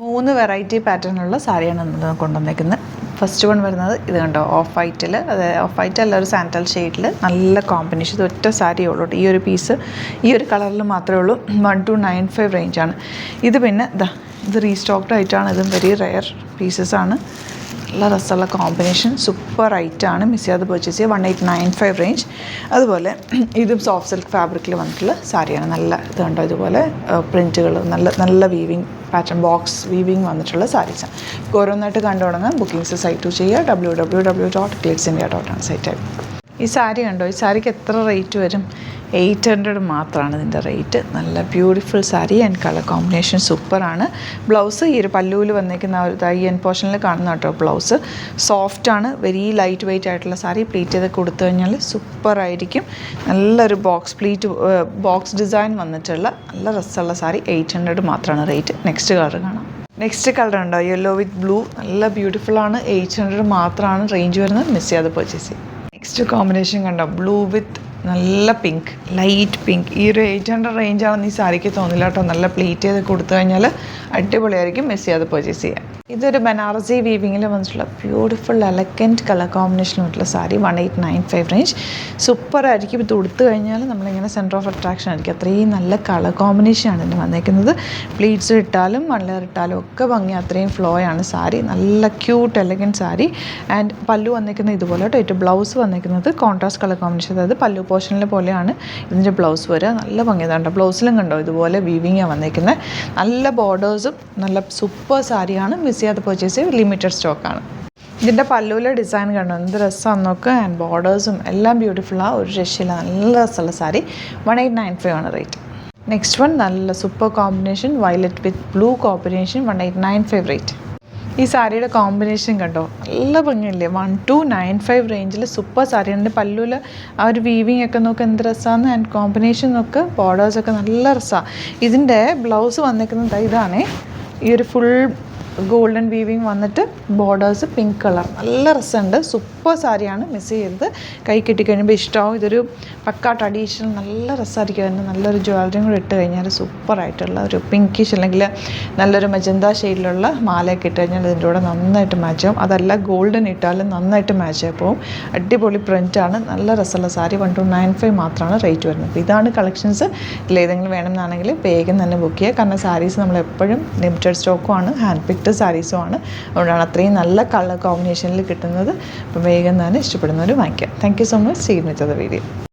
3 variety പാറ്റേണിലുള്ള സാരിയാണ് ഇന്ന് കൊണ്ടുവന്നേക്കുന്നത്. First one വരുന്നത് ഇത് കണ്ടോ, ഓഫ് വൈറ്റിൽ, അതായത് ഓഫ് വൈറ്റ് അല്ല, ഒരു സാൻറ്റൽ ഷെയ്ഡിൽ നല്ല കോമ്പിനേഷൻ. ഇത് ഒറ്റ സാരിയേ ഉള്ളൂ. ഈ ഒരു പീസ് ഈ ഒരു കളറിൽ മാത്രമേ ഉള്ളൂ. 1295 റേഞ്ചാണ് ഇത്. പിന്നെ ഇത് റീസ്റ്റോക്ഡ് ആയിട്ടാണ്. ഇതും വെരി റെയർ പീസസാണ്. നല്ല രസമുള്ള കോമ്പിനേഷൻ, സൂപ്പർ ഐറ്റാണ്. മിസ് ചെയ്യാതെ പർച്ചേസ് ചെയ്യുക. 1895 റേഞ്ച്. അതുപോലെ ഇതും സോഫ്റ്റ് സിൽക്ക് ഫാബ്രിക്കിൽ വന്നിട്ടുള്ള സാരിയാണ്. നല്ല ഇത് കണ്ടോ, ഇതുപോലെ പ്രിൻറ്റുകൾ, നല്ല വീവിങ് പാറ്റേൺ, ബോക്സ് വീവിങ് വന്നിട്ടുള്ള സാരീസാണ്. ഓരോന്നായിട്ട് കണ്ടു തുടങ്ങാം. ബുക്കിംഗ്സ് സൈറ്റ് ചെയ്യുക. www.glitzindia.com സൈറ്റായി. ഈ സാരി കണ്ടോ, ഈ സാരിക്ക് എത്ര റേറ്റ് വരും? 800 മാത്രമാണ് ഇതിൻ്റെ റേറ്റ്. നല്ല beautiful sari and colour combination സൂപ്പറാണ്. ബ്ലൗസ് ഈ ഒരു പല്ലുവിൽ വന്നേക്കുന്ന ഒരു ഈ എൻ പോർഷനിൽ കാണുന്ന കേട്ടോ ബ്ലൗസ്. സോഫ്റ്റാണ്, വെരി ലൈറ്റ് വെയ്റ്റ് ആയിട്ടുള്ള സാരി. പ്ലീറ്റ് ചെയ്ത് കൊടുത്തു കഴിഞ്ഞാൽ സൂപ്പറായിരിക്കും. നല്ലൊരു ബോക്സ് ഡിസൈൻ വന്നിട്ടുള്ള നല്ല രസമുള്ള സാരി. 800 മാത്രമാണ് റേറ്റ്. നെക്സ്റ്റ് കളർ കാണാം. നെക്സ്റ്റ് കളർ ഉണ്ടോ, യെല്ലോ വിത്ത് ബ്ലൂ. നല്ല ബ്യൂട്ടിഫുള്ളാണ്. 800 മാത്രമാണ് റേഞ്ച് വരുന്നത്. മിസ് ചെയ്യാതെ പർച്ചേസ് ചെയ്യും. നെക്സ്റ്റ് കോമ്പിനേഷൻ കണ്ടോ, ബ്ലൂ വിത്ത് നല്ല പിങ്ക്, ലൈറ്റ് പിങ്ക്. ഈ ഒരു 800 റേഞ്ചാണെന്ന് ഈ സാരിക്ക് തോന്നില്ല കേട്ടോ. നല്ല പ്ലീറ്റ് ചെയ്ത് കൊടുത്തു കഴിഞ്ഞാൽ അടിപൊളിയായിരിക്കും. മിസ് ചെയ്യാതെ പർച്ചേസ് ചെയ്യാം. ഇതൊരു ബനാറസി വീവിങ്ങിൽ വന്നിട്ടുള്ള ബ്യൂട്ടിഫുൾ എലഗൻറ്റ് കളർ കോമ്പിനേഷൻ ആയിട്ടുള്ള സാരി. 1895 റേഞ്ച്. സൂപ്പറായിരിക്കും. ഇത് കൊടുത്തു കഴിഞ്ഞാൽ നമ്മളിങ്ങനെ സെൻറ്റർ ഓഫ് അട്രാക്ഷൻ ആയിരിക്കും. അത്രയും നല്ല കളർ കോമ്പിനേഷനാണ് ഇതിന് വന്നേക്കുന്നത്. പ്ലീറ്റ്സ് ഇട്ടാലും വൺലെയർ ഇട്ടാലും ഒക്കെ ഭംഗി. അത്രയും ഫ്ലോയാണ് സാരി. നല്ല ക്യൂട്ട് എലഗൻറ്റ് സാരി. ആൻഡ് പല്ലു വന്നേക്കുന്നത് ഇതുപോലെ കേട്ടോ. ഏറ്റവും ബ്ലൗസ് വന്നേക്കുന്നത് കോൺട്രാസ്റ്റ് കളർ കോമ്പിനേഷൻ. അതായത് പല്ലു പോർഷനിൽ പോലെയാണ് ഇതിൻ്റെ ബ്ലൗസ് വരിക. നല്ല ഭംഗിയതാണ്. ബ്ലൗസിലും കണ്ടോ ഇതുപോലെ വീവിങ്ങാണ് വന്നേക്കുന്നത്. നല്ല ബോർഡേഴ്സും നല്ല സൂപ്പർ സാരിയാണ്. മിസ് ചെയ്യാതെ പർച്ചേസ് ചെയ്യും. ലിമിറ്റഡ് സ്റ്റോക്കാണ്. ഇതിൻ്റെ പല്ലുവിലെ ഡിസൈൻ കണ്ടോ, എന്ത് രസമാണ് നോക്കുക. ആൻഡ് ബോർഡേഴ്സും എല്ലാം ബ്യൂട്ടിഫുള്ളാണ്. ഒരു രക്ഷയില്ല. നല്ല രസമുള്ള സാരി. 1895 ആണ് റേറ്റ്. നെക്സ്റ്റ് വൺ നല്ല സൂപ്പർ കോമ്പിനേഷൻ, വയലറ്റ് വിത്ത് ബ്ലൂ കോമ്പിനേഷൻ. 1895 റേറ്റ്. ഈ സാരിയുടെ കോമ്പിനേഷൻ കണ്ടോ, നല്ല ഭംഗിയില്ലേ. 1295 റേഞ്ചിൽ സൂപ്പർ സാരി. എൻ്റെ പല്ലുവിൽ ആ ഒരു വീവിങ് ഒക്കെ നോക്കുക എന്ത് രസമാണ്. ആൻഡ് കോമ്പിനേഷൻ നോക്കുക, ബോർഡേഴ്സൊക്കെ നല്ല രസമാണ്. ഇതിൻ്റെ ബ്ലൗസ് വന്നിരിക്കുന്നത് ഇതാണേ. ഈ ഒരു ഫുൾ ഗോൾഡൻ വീവിങ് വന്നിട്ട് ബോർഡേഴ്സ് പിങ്ക് കളർ. നല്ല രസമുണ്ട്. സൂപ്പർ സാരിയാണ്. മിസ് ചെയ്തത്. കൈ കിട്ടിക്കഴിയുമ്പോൾ ഇഷ്ടമാവും. ഇതൊരു പക്കാ ട്രഡീഷണൽ നല്ല രസമായിരിക്കും. അതിന് നല്ലൊരു ജ്വല്ലറിയും കൂടെ ഇട്ട് കഴിഞ്ഞാൽ സൂപ്പറായിട്ടുള്ള ഒരു പിങ്കിഷ് അല്ലെങ്കിൽ നല്ലൊരു മജന്ത ഷെയ്ഡിലുള്ള മാലയൊക്കെ ഇട്ട് കഴിഞ്ഞാൽ ഇതിൻ്റെ കൂടെ നന്നായിട്ട് മാച്ച് ആവും. അതല്ല ഗോൾഡൻ ഇട്ടാലും നന്നായിട്ട് മാച്ച് ആയി പോവും. അടിപൊളി പ്രിൻ്റാണ്. നല്ല രസമുള്ള സാരി. 1295 മാത്രമാണ് റേറ്റ് വരുന്നത്. അപ്പോൾ ഇതാണ് കളക്ഷൻസ്. ഇതിലേതെങ്കിലും വേണമെന്നാണെങ്കിൽ വേഗം തന്നെ ബുക്ക് ചെയ്യുക. കാരണം സാരീസ് നമ്മളെപ്പോഴും ലിമിറ്റഡ് സ്റ്റോക്കുമാണ്, ഹാൻഡ് പിക്ഡ് സാരീസും ആണ്. അതുകൊണ്ടാണ് അത്രയും നല്ല കളർ കോമ്പിനേഷനിൽ കിട്ടുന്നത്. അപ്പോൾ വേഗം തന്നെ ഇഷ്ടപ്പെടുന്നവർ വാങ്ങിക്കാം. Thank you so much. See you with the video.